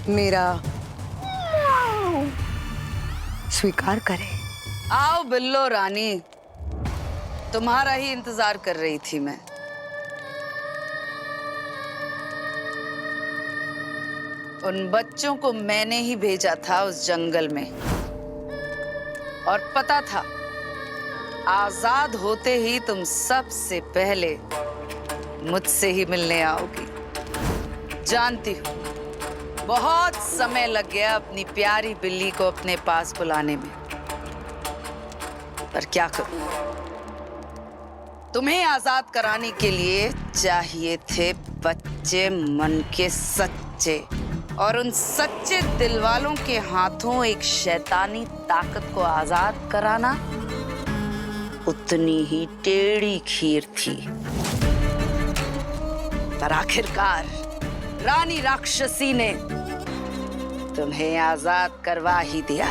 मेरा स्वीकार करे। आओ बिल्लो रानी, तुम्हारा ही इंतजार कर रही थी मैं। उन बच्चों को मैंने ही भेजा था उस जंगल में, और पता था आजाद होते ही तुम सबसे पहले मुझसे ही मिलने आओगी। जानती हूँ बहुत समय लग गया अपनी प्यारी बिल्ली को अपने पास बुलाने में, पर क्या करूं, तुम्हें आजाद कराने के लिए चाहिए थे बच्चे मन के सच्चे, और उन सच्चे दिल वालों के हाथों एक शैतानी ताकत को आजाद कराना उतनी ही टेढ़ी खीर थी। पर आखिरकार रानी राक्षसी ने तुम्हें आजाद करवा ही दिया।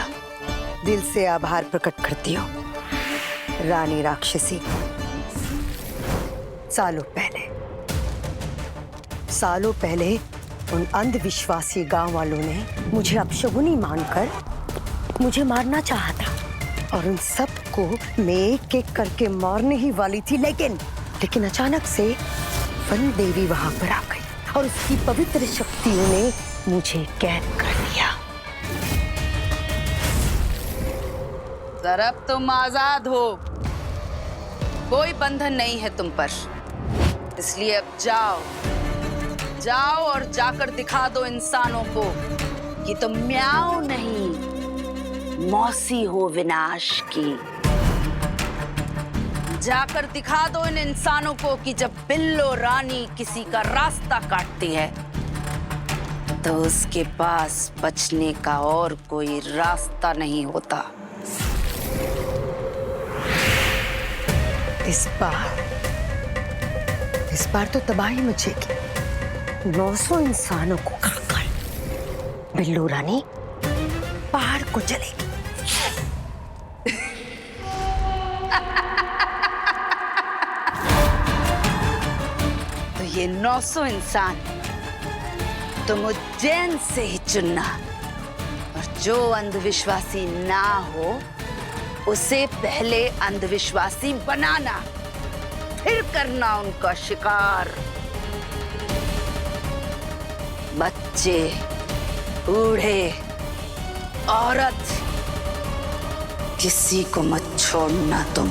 दिल से आभार प्रकट करती हूँ रानी राक्षसी। सालों पहले उन अंधविश्वासी गांव वालों ने मुझे अपशगुनी मानकर मुझे मारना चाहा था, और उन सबको मैं एक एक करके मारने ही वाली थी, लेकिन अचानक से वन देवी वहां पर आ गई और उसकी पवित्र शक्तियों ने मुझे कैद कर लिया। सर अब तुम आजाद हो, कोई बंधन नहीं है तुम पर, इसलिए अब जाओ और जाकर दिखा दो इंसानों को कि तुम म्याऊ नहीं मौसी हो विनाश की। जाकर दिखा दो इन इंसानों को कि जब बिल्लो रानी किसी का रास्ता काटती है तो उसके पास बचने का और कोई रास्ता नहीं होता। इस बार तो तबाही मचेगी। 900 इंसानों को खाकर बिल्लो रानी पहाड़ को जलेगी। तो ये 900 इंसान तुम उज्जैन से ही चुनना, और जो अंधविश्वासी ना हो उसे पहले अंधविश्वासी बनाना, फिर करना उनका शिकार। बच्चे, बूढ़े, औरत, किसी को मत छोड़ना तुम।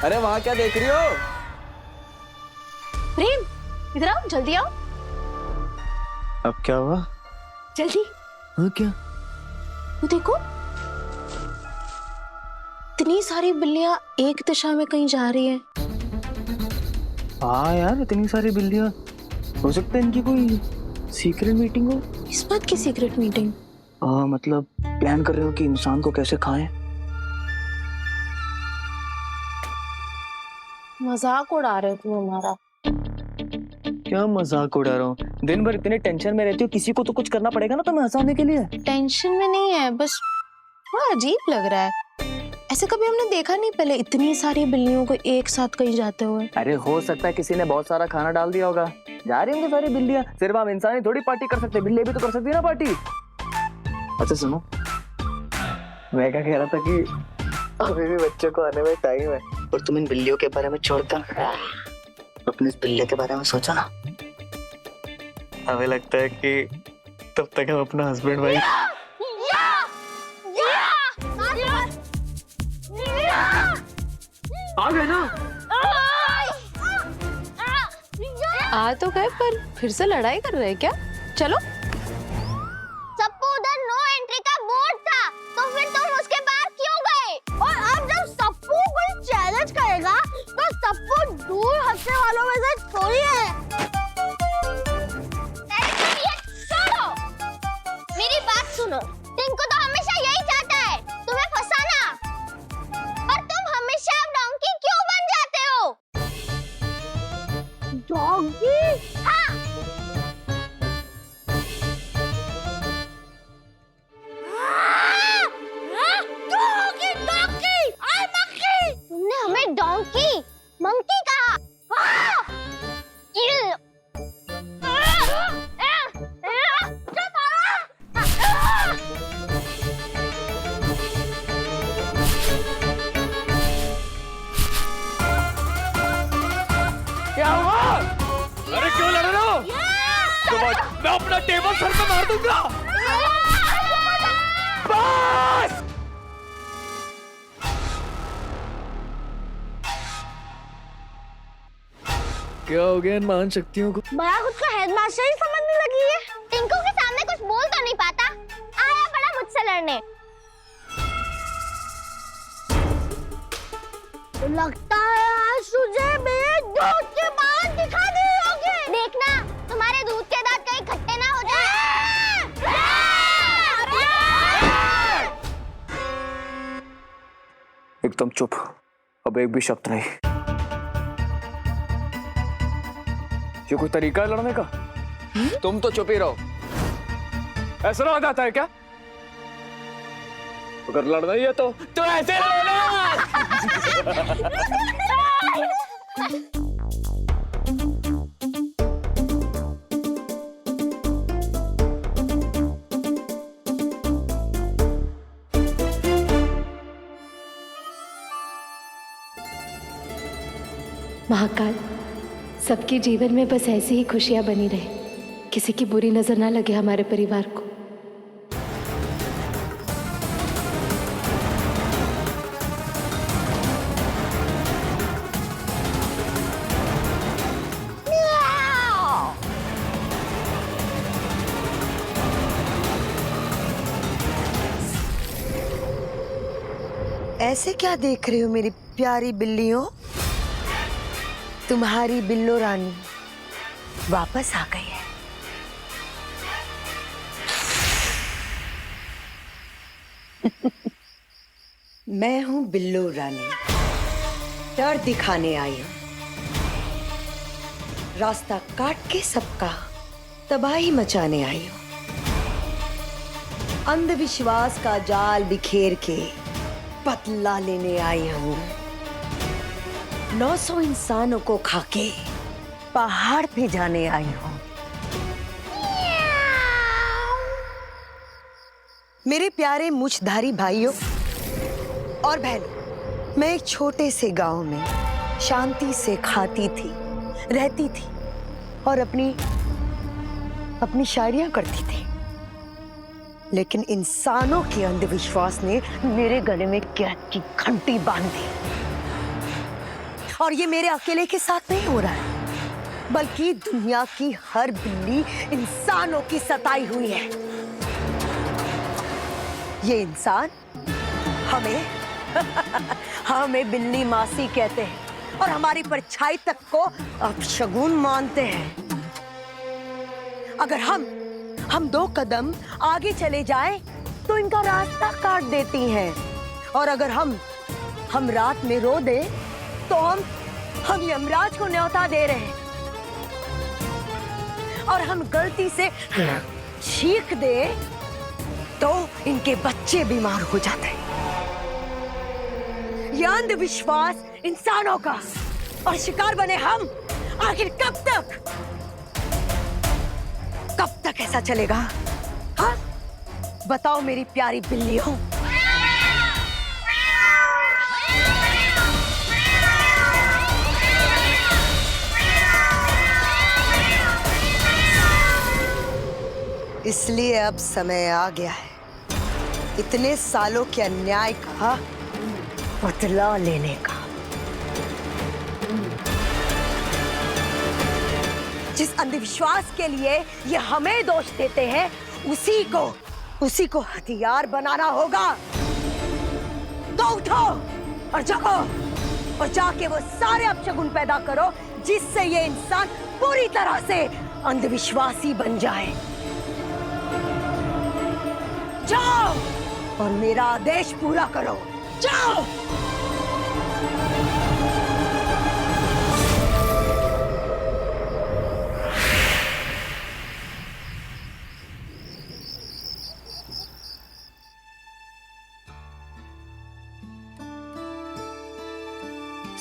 अरे वहां क्या देख रही हो? प्रेम, इधर आओ, जल्दी आओ। अब क्या हुआ? जल्दी। हाँ क्या? तू देखो, इतनी सारी बिल्लियां एक दिशा में कहीं जा रही हैं। हाँ यार, इतनी सारी बिल्लियां, हो सकता है इनकी कोई सीक्रेट मीटिंग हो। इस बात की सीक्रेट मीटिंग? मतलब प्लान कर रहे हो कि इंसान को कैसे खाएं। मजाक उड़ा रहे हो तुम हमारा। क्या मजाक उड़ा रहा हूँ? दिन भर इतने टेंशन में रहती हो, किसी को तो कुछ करना पड़ेगा ना तुम्हें हंसाने के लिए। टेंशन में नहीं है, बस थोड़ा अजीब लग रहा है। ऐसे कभी हमने देखा नहीं पहले, इतनी सारी बिल्लियों को एक साथ कहीं जाते हुए। अरे हो सकता है किसी ने बहुत सारा खाना डाल दिया होगा, जा रही होंगी सारी बिल्लियां। सिर्फ हम इंसान ही थोड़ी पार्टी कर सकते, बिल्ली भी तो कर सकती है ना पार्टी। अच्छा सुनो, मैं क्या कह रहा था कि अभी भी बच्चों को आने में टाइम है, और तुम इन बिल्लियों के बारे में छोड़कर अपने इस बिल्ली के बारे में सोचो ना। हमें लगता है कि तब तक हम अपना हस्बैंड वाइफ आ गए ना। आ तो गए पर फिर से लड़ाई कर रहे हैं क्या? चलो। सबको उधर नो एंट्री का बोर्ड था, तो फिर तुम उसके बाहर क्यों गए? और अब जब सबको कोई चैलेंज करेगा तो सबको दूर हटने वालों में से थोड़ी है। छोड़ो, मेरी बात सुनो। टिंकू तो हमेशा यही चाहता है, तुम्हें फंसाना। और तुम हमेशा डोंकी क्यों बन जाते हो? डोंकी? हाँ। तुमने हमें डोंकी मंकी कहा। क्या हुआ? अरे क्यों लड़ रहे हो? मैं अपना टेबल सर पे मार दूंगा। बस। क्या हो गया इन महान शक्तियों को? बड़ा खुद को हेडमास्टर ही समझने लगी है। टिंकू के सामने कुछ बोल तो नहीं पाता, आया बड़ा मुझसे लड़ने। लगता है आज तुझे मेरे दूध के दांत दिखा दिए होंगे। देखना तुम्हारे दूध के दांत कहीं खट्टे ना हो जाए। एकदम चुप, अब एक भी शब्द नहीं। ये कोई तरीका है लड़ने का? तुम तो चुप ही रहो। ऐसा रहा जाता है क्या? अगर लड़ना ही है तो ऐसे लड़ो ना। महाकाल, सबके जीवन में बस ऐसी ही खुशियां बनी रहे, किसी की बुरी नजर ना लगे हमारे परिवार को। ऐसे क्या देख रही हो मेरी प्यारी बिल्लियों? तुम्हारी बिल्लो रानी वापस आ गई है। मैं हूं बिल्लो रानी, डर दिखाने आई हूं। रास्ता काट के सबका तबाही मचाने आई हूं। अंधविश्वास का जाल बिखेर के बदला लेने आई हूं। 900 इंसानों को खाके पहाड़ पे जाने आई हूं। मेरे प्यारे मुछधारी भाइयों और बहनों, मैं एक छोटे से गांव में शांति से खाती थी, रहती थी और अपनी शायरियां करती थी। लेकिन इंसानों के अंधविश्वास ने मेरे गले में कैद की घंटी बांध दी। और ये मेरे अकेले के साथ नहीं हो रहा है, बल्कि दुनिया की हर बिल्ली इंसानों की सताई हुई है। ये इंसान हमें बिल्ली मासी कहते हैं और हमारी परछाई तक को अपशगुन मानते हैं। अगर हम 2 कदम आगे चले जाएं, तो इनका रास्ता काट देती हैं। और अगर हम रात में रो दे, तो हम यमराज को न्योता दे रहे हैं। और हम गलती से चीख दे, तो इनके बच्चे बीमार हो जाते हैं। ये अंधविश्वास इंसानों का और शिकार बने हम। आखिर कब तक ऐसा चलेगा? हाँ, बताओ मेरी प्यारी बिल्लियों। इसलिए अब समय आ गया है इतने सालों के अन्याय का बदला लेने का। जिस अंधविश्वास के लिए ये हमें दोष देते हैं उसी को हथियार बनाना होगा। तो उठो और जाओ और जाके वो सारे अपशगुन पैदा करो जिससे ये इंसान पूरी तरह से अंधविश्वासी बन जाए। जाओ और मेरा आदेश पूरा करो। जाओ।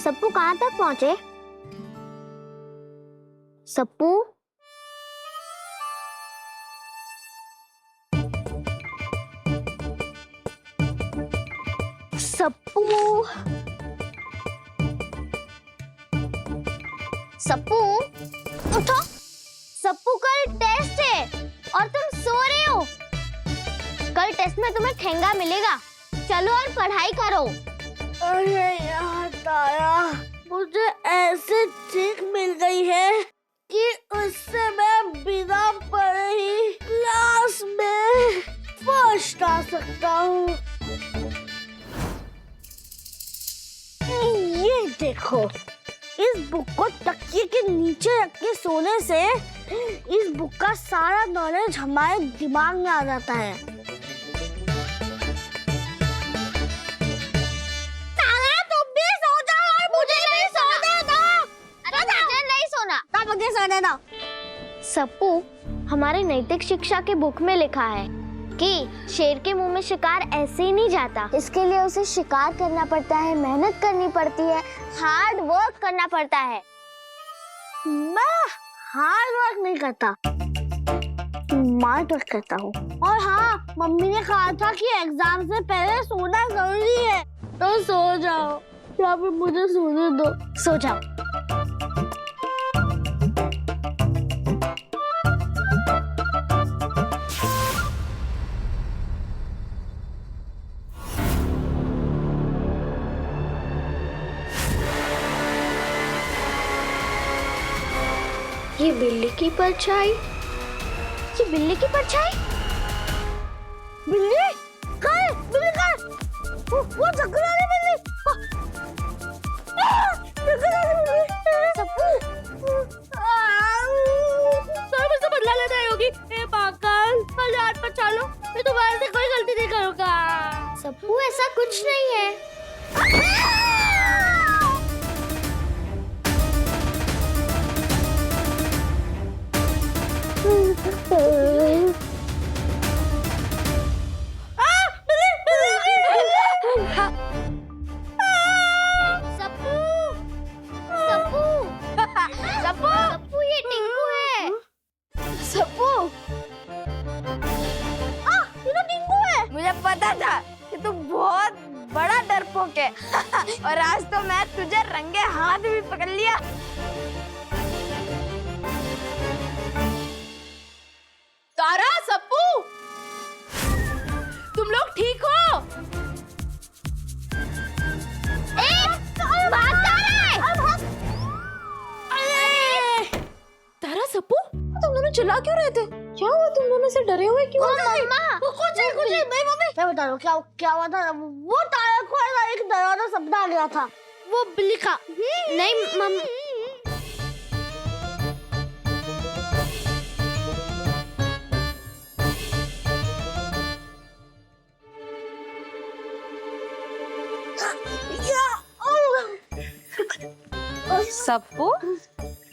सप्पू कहाँ तक पहुँचे? सप्पू सप्पू सप्पू उठो। सप्पू कल टेस्ट है और तुम सो रहे हो। कल टेस्ट में तुम्हें ठेंगा मिलेगा। चलो और पढ़ाई करो। अरे यार तारा, मुझे ऐसे ट्रिक मिल गई है कि उससे मैं बिना पढ़े ही क्लास में फर्स्ट आ सकता हूँ। ये देखो, इस बुक को तकिए के नीचे रख के सोने से इस बुक का सारा नॉलेज हमारे दिमाग में आ जाता है। तारा, तुम भी सो जाओ और मुझे नहीं सोने दो। अरे मुझे नहीं सोना, तब मुझे सोने दो। सप्पू, हमारे नैतिक शिक्षा के बुक में लिखा है कि शेर के मुंह में शिकार ऐसे ही नहीं जाता। इसके लिए उसे शिकार करना पड़ता है, मेहनत करनी पड़ती है, हार्ड वर्क करना पड़ता है। मैं हार्ड वर्क नहीं करता, स्मार्ट वर्क करता हूँ। और हाँ, मम्मी ने कहा था कि एग्जाम से पहले सोना जरूरी है, तो सो जाओ या फिर मुझे सोने दो। सो जाओ। ये बिल्ली की परछाई। ये बिल्ली की परछाई? बिल्ली? कहाँ है? बिल्ली कहाँ है? वो चक्कर वाली बिल्ली। चक्कर वाली बिल्ली। सप्पू। सर, मुझसे बदला लेना ही होगी। ए पागल, मुझे हाथ पर चालो। मैं दोबारा से कोई गलती नहीं करूँगा। सप्पू, ऐसा कुछ नहीं है। सप्पू, ये टिंकू है। सप्पू, ये तो टिंकू है। मुझे पता था कि तू बहुत बड़ा डरपोक है और आज तो मैं तुझे रंगे हाथ भी पकड़ लिया। तारा, सप्पू, तुम लोग ठीक हो? भाग जा रहा है। तारा, सप्पू, तुम दोनों चिल्ला क्यों रहे थे? क्या हुआ? तुम दोनों से डरे हुए क्यों? मम्मा, कुछ नहीं। मैं बता रहा हूँ क्या हुआ था। वो तारा को एक डरावना सपना आ गया था। वो बिल्ली का। नहीं मम्मा, सप्पू,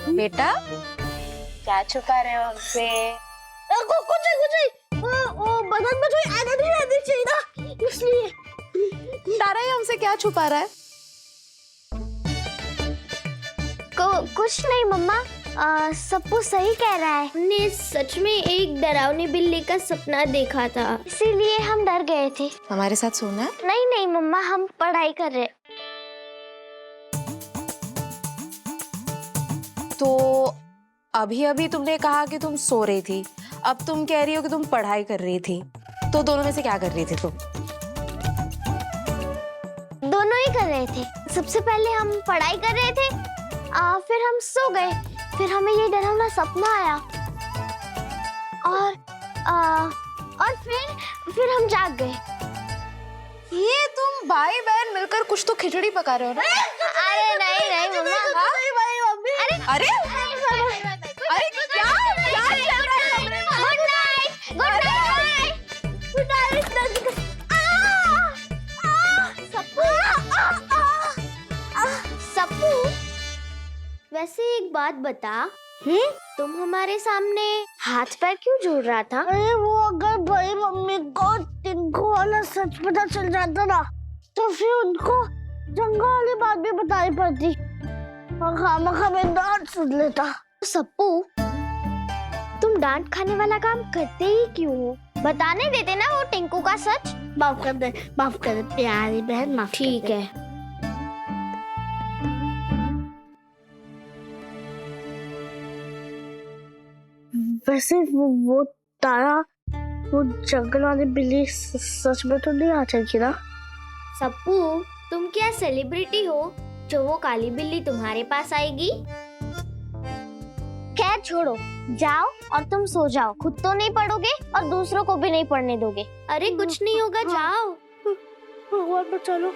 बेटा, क्या छुपा रहे हो हमसे? कुछ नहीं। वो बदन में कोई एनर्जी रहनी चाहिए ना, इसलिए। तारा, ये हमसे क्या छुपा रहा है? कुछ नहीं मम्मा, सप्पू सही कह रहा है। हमने सच में एक डरावनी बिल्ली का सपना देखा था, इसीलिए हम डर गए थे। हमारे साथ सोना है? नहीं मम्मा, हम पढ़ाई कर रहे। तो अभी अभी तुमने कहा कि तुम सो रही थी, अब तुम कह रही हो कि तुम पढ़ाई कर रही थी, तो दोनों में से क्या कर रही थी तुम? दोनों ही कर रहे थे। सबसे पहले हम पढ़ाई कर रहे थे, फिर हम सो गए, फिर हमें ये डरावना सपना आया और फिर हम जाग गए। ये तुम भाई बहन मिलकर कुछ तो खिचड़ी पका रहे हो ना? अरे नहीं मम्मा। अरे अरे क्या चल रहा है? गुड नाइट सप्पू, वैसे एक बात बता, तुम हमारे सामने हाथ पैर क्यों जोड़ रहा था? अरे वो अगर बड़ी मम्मी को टिंकू वाला सच पता चल जाता ना, तो फिर उनको जंगल वाली बात भी बतानी पड़ती और खामखा में डांट सुन लेता। सप्पू, तुम डांट खाने वाला काम करते ही क्यों हो? बताने देते ना वो टिंकू का सच। माफ कर दे प्यारी बहन, माफ। ठीक है। वैसे वो तारा, वो जंगल वाली बिल्ली सच में तो नहीं आ सकी ना? सप्पू, तुम क्या सेलिब्रिटी हो जो वो काली बिल्ली तुम्हारे पास आएगी? खैर छोड़ो, जाओ और तुम सो जाओ। खुद तो नहीं पढ़ोगे और दूसरों को भी नहीं पढ़ने दोगे। अरे कुछ नहीं होगा, जाओ। भगवान बचा लो।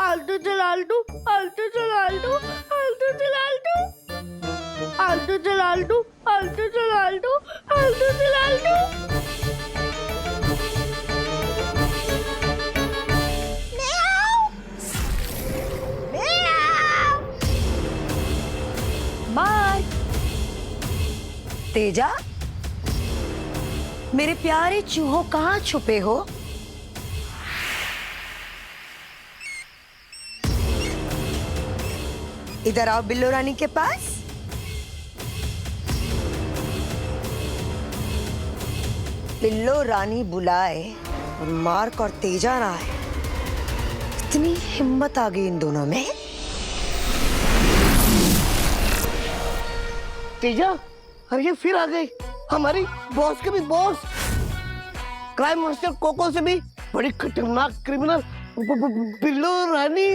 आलतू चल आलतू, आलतू चल आलतू, आलतू चल आलतू, आलतू चल आलतू, आलतू चल आलतू, आलतू चल आलतू। मार्क, तेजा, मेरे प्यारे चूहों कहाँ छुपे हो? इधर आओ बिल्लो रानी के पास। बिल्लो रानी बुलाए और मार्क और तेजा ना आए। इतनी हिम्मत आ गई इन दोनों में। तेजा, अरे ये फिर आ गई हमारी बॉस के भी बॉस, क्राइम मास्टर कोको से भी बड़ी खतरनाक क्रिमिनल बिल्लो रानी।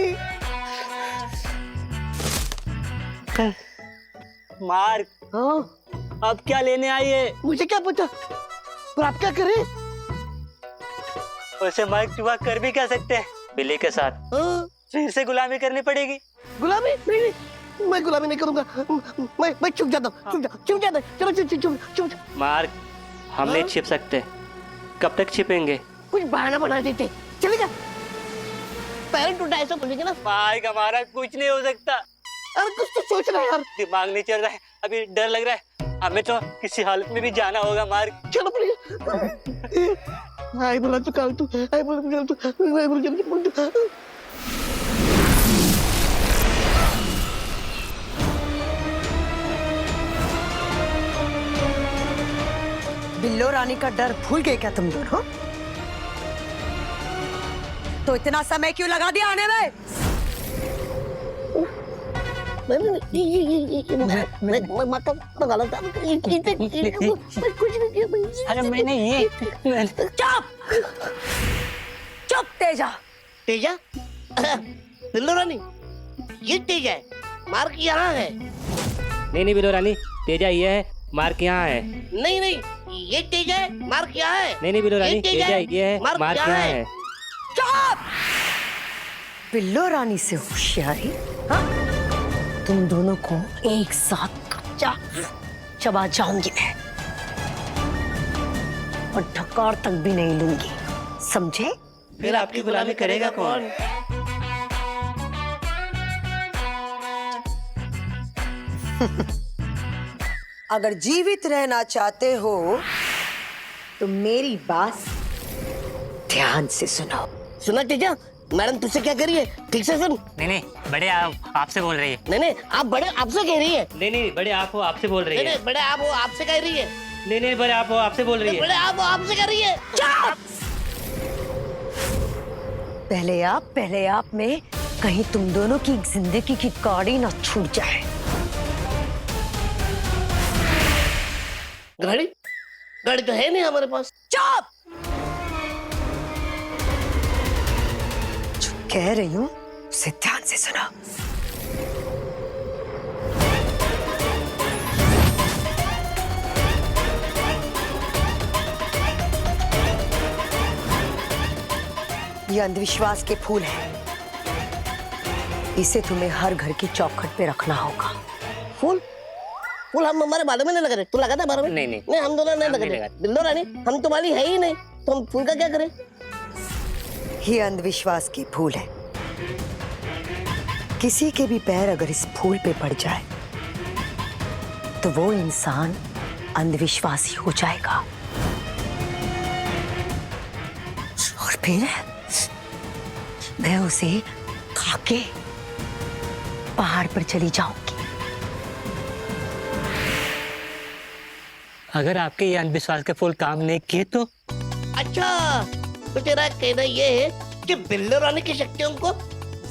मार्क, हाँ अब क्या लेने आई है? मुझे क्या पता, पर आप क्या करें? वैसे मार्क जुआ कर भी क्या सकते हैं बिल्ली के साथ? हाँ, फिर से गुलामी करनी पड़ेगी। गुलामी? नहीं, मैं गुलामी नहीं करूंगा। मैं चुप जाता हूँ, चुप जाता। चलो चुप। मार्क, हम नहीं छिप सकते। कब तक छिपेंगे? कुछ बहाना बना देते, चलेगा? पेरेंट उठा ऐसा बोलेंगे ना। मार्क, हमारा कुछ नहीं हो सकता। अरे कुछ तो सोच रहा है यार। दिमाग नहीं चल रहा है, अभी डर लग रहा है। हमें तो किसी हालत में भी जाना होगा मार्क। चलो प्लीज। आई बोला तो काल तू, आई बोला तो बिल्लो रानी का डर भूल गए क्या तुम दोनों? तो इतना समय क्यों लगा दिया आने में? अरे मैंने ये चुप तेजा। तेजा? बिल्लो रानी, ये तेजा है, मार्क यहाँ है। नहीं बिल्लो रानी, तेजा ये है, मार्क यहाँ है। नहीं, ये तेजा है, मार्क यहाँ है। नहीं बिल्लो रानी, तेजा ये है, मार्क यहाँ है। चुप! बिल्लो रानी से होशियारी? हाँ? तुम दोनों को एक साथ चबा जाऊंगी मैं, और ढकार तक भी नहीं लूंगी, समझे? फिर आपकी गुलामी करेगा कौन? अगर जीवित रहना चाहते हो तो मेरी बात ध्यान से सुनो। सुना तेजा, मैडम तुझसे क्या कह रही है? ठीक से सुन। नहीं बड़े आप आपसे बोल रही है। नहीं, आप बड़े आपसे कह रही है। नहीं बड़े आप हो, आपसे बोल रही है। नहीं, बड़े आप हो, आपसे कह रही है। नहीं बड़े आप हो, आपसे बोल रही है। बड़े आप हो, आपसे कह रही है। पहले आप में कहीं तुम दोनों की जिंदगी की गाड़ी ना छूट जाए। गाड़ी? गाड़ी तो है नहीं हमारे पास। चुप! जो कह रही हूं उसे ध्यान से सुनो। ये अंधविश्वास के फूल है, इसे तुम्हें हर घर की चौखट पे रखना होगा। फूल फूल हम हमारे बालों में नहीं लगा रहे। तू लगा था बालों में? नहीं नहीं हम दोनों नहीं लगा रहे। बिल्लो रानी हम तुम्हारी है ही नहीं, तो हम फूल का क्या करें? ये अंधविश्वास की फूल है, किसी के भी पैर अगर इस फूल पे पड़ जाए तो वो इंसान अंधविश्वासी हो जाएगा और फिर मैं उसे खाके पहाड़ पर चली जाऊंगी। अगर आपके ये अंधविश्वास के फूल काम नहीं किए तो? अच्छा, तो तेरा कहना ये है कि बिल्लो रानी की शक्तियों को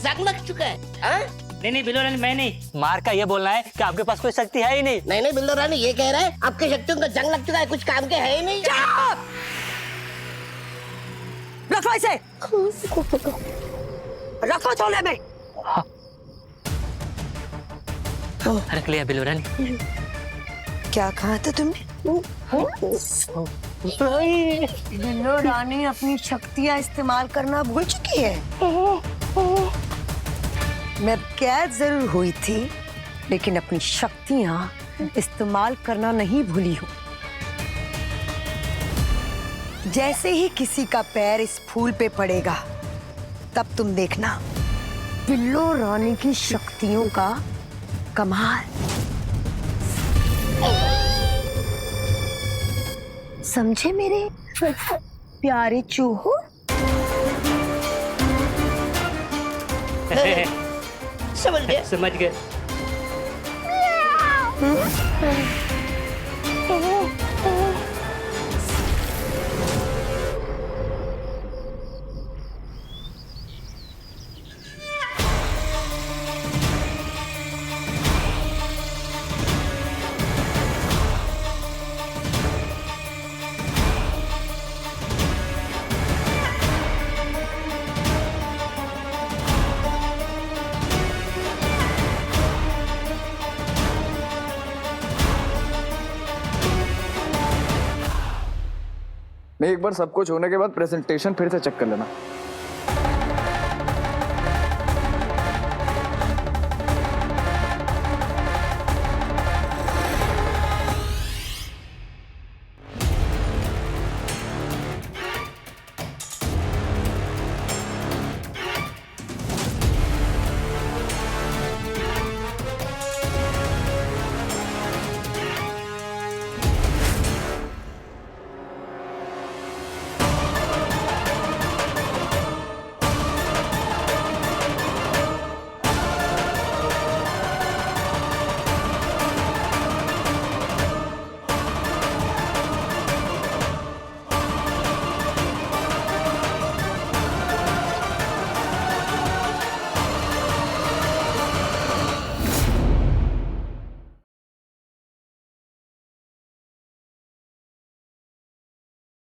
जंग लग चुका है? हाँ? नहीं बिल्लो रानी, मैं नहीं, मार का ये बोलना है कि आपके पास कोई शक्ति है ही नहीं। नहीं बिल्लो रानी ये कह रहा है आपकी शक्तियों का जंग लग चुका है, कुछ काम के है ही नहीं। रखो इसे, रखो झोले में। रख लिया बिल्लो रानी। क्या कहा था तुमने? बिल्लो रानी अपनी शक्तियां इस्तेमाल करना भूल चुकी है। मैं कैद जरूर हुई थी, लेकिन अपनी शक्तियां इस्तेमाल करना नहीं भूली हूं। जैसे ही किसी का पैर इस फूल पे पड़ेगा, तब तुम देखना बिल्लो रानी की शक्तियों का कमाल। समझे मेरे प्यारे चूहों? समझ गया। समझ गए। नहीं, एक बार सब कुछ होने के बाद प्रेजेंटेशन फिर से चेक कर लेना।